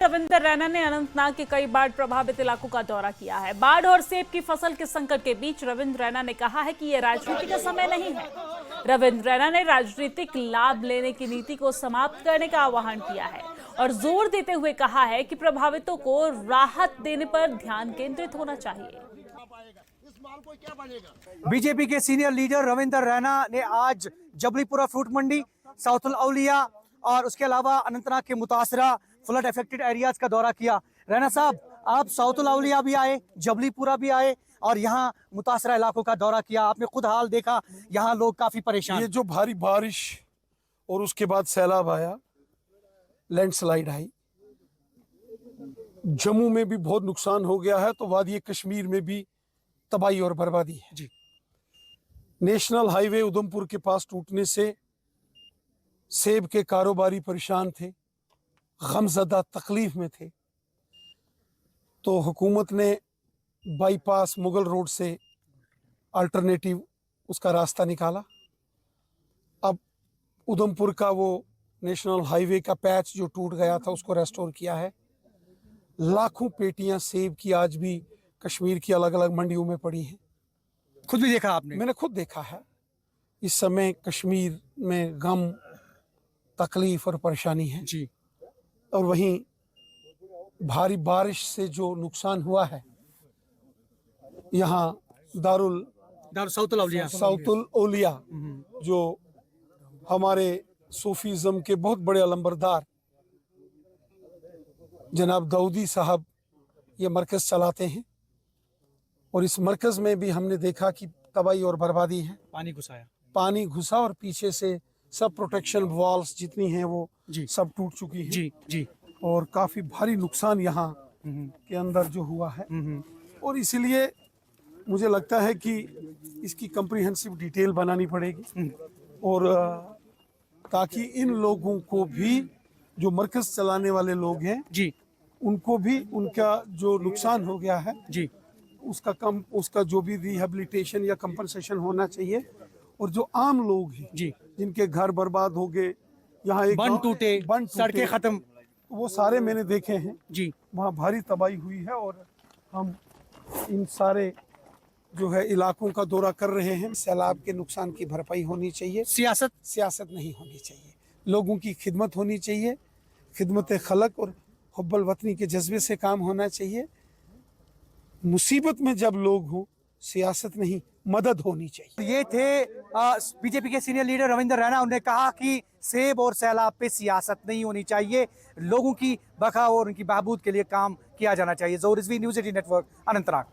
रविंदर रैना ने अनंतनाग के कई बाढ़ प्रभावित इलाकों का दौरा किया है। बाढ़ और सेब की फसल के संकट के बीच रविंदर रैना ने कहा है कि ये राजनीति का समय नहीं है। रविंदर रैना ने राजनीतिक लाभ लेने की नीति को समाप्त करने का आह्वान किया है और जोर देते हुए कहा है कि प्रभावितों को राहत देने पर ध्यान केंद्रित होना चाहिए। बीजेपी के सीनियर लीडर रविंदर रैना ने आज जबलीपुरा फ्रूट मंडी, साउथल औलिया और उसके अलावा अनंतनाग के मुतासरा फ्लड अफेक्टेड एरियाज का दौरा किया। रैना साहब, आप साउथल औलिया भी आए, जबलीपुरा भी आए और यहाँ मुतासरा इलाकों का दौरा किया। आपने खुद हाल देखा, यहाँ लोग काफी परेशान। ये जो भारी बारिश और उसके बाद सैलाब आया, लैंडस्लाइड आई, जम्मू में भी बहुत नुकसान हो गया है, तो वादी कश्मीर में भी तबाही और बर्बादी है जी। नेशनल हाईवे उधमपुर के पास टूटने से सेब के कारोबारी परेशान थे, गमज़दा तकलीफ में थे, तो हुकूमत ने बाईपास मुगल रोड से अल्टरनेटिव उसका रास्ता निकाला। अब उधमपुर का वो नेशनल हाईवे का पैच जो टूट गया था उसको रेस्टोर किया है। लाखों पेटियां सेब की आज भी कश्मीर की अलग अलग मंडियों में पड़ी हैं। खुद भी देखा आपने? मैंने खुद देखा है। इस समय कश्मीर में गम, तकलीफ और परेशानी है जी। और वहीं भारी बारिश से जो नुकसान हुआ है, यहाँ साउथुल औलिया जो हमारे सूफीज़म के बहुत बड़े अलंबरदार जनाब दाऊदी साहब ये मरकज़ चलाते हैं और इस मरकज़ में भी हमने देखा कि तबाही और बर्बादी है। पानी घुसा और पीछे से सब प्रोटेक्शन वॉल्स जितनी हैं वो सब टूट चुकी हैं जी। और काफ़ी भारी नुकसान यहाँ के अंदर जो हुआ है और इसलिए मुझे लगता है कि इसकी कम्प्रिहेंसिव डिटेल बनानी पड़ेगी और ताकि इन लोगों को भी, जो मरकज़ चलाने वाले लोग हैं जी, उनको भी उनका जो नुकसान हो गया है जी उसका जो भी रिहेबिलिटेशन या कंपनसेशन होना चाहिए। और जो आम लोग हैं जी, जिनके घर बर्बाद हो गए, यहाँ एक बंद टूटे, सड़कें खत्म, वो सारे मैंने देखे हैं जी। वहाँ भारी तबाही हुई है और हम इन सारे जो है इलाकों का दौरा कर रहे हैं। सैलाब के नुकसान की भरपाई होनी चाहिए। सियासत नहीं होनी चाहिए, लोगों की खिदमत होनी चाहिए। खिदमत खलक और हुब्बुल वतनी के जज्बे से काम होना चाहिए। मुसीबत में जब लोग हों, सियासत नहीं, मदद होनी चाहिए। ये थे बीजेपी के सीनियर लीडर रविंदर रैना। उन्होंने कहा कि सेब और सैलाब पे सियासत नहीं होनी चाहिए, लोगों की बका और उनकी बहबूद के लिए काम किया जाना चाहिए। ज़ोर रिज़वी, न्यूज़ 18 नेटवर्क, अनंतनाग।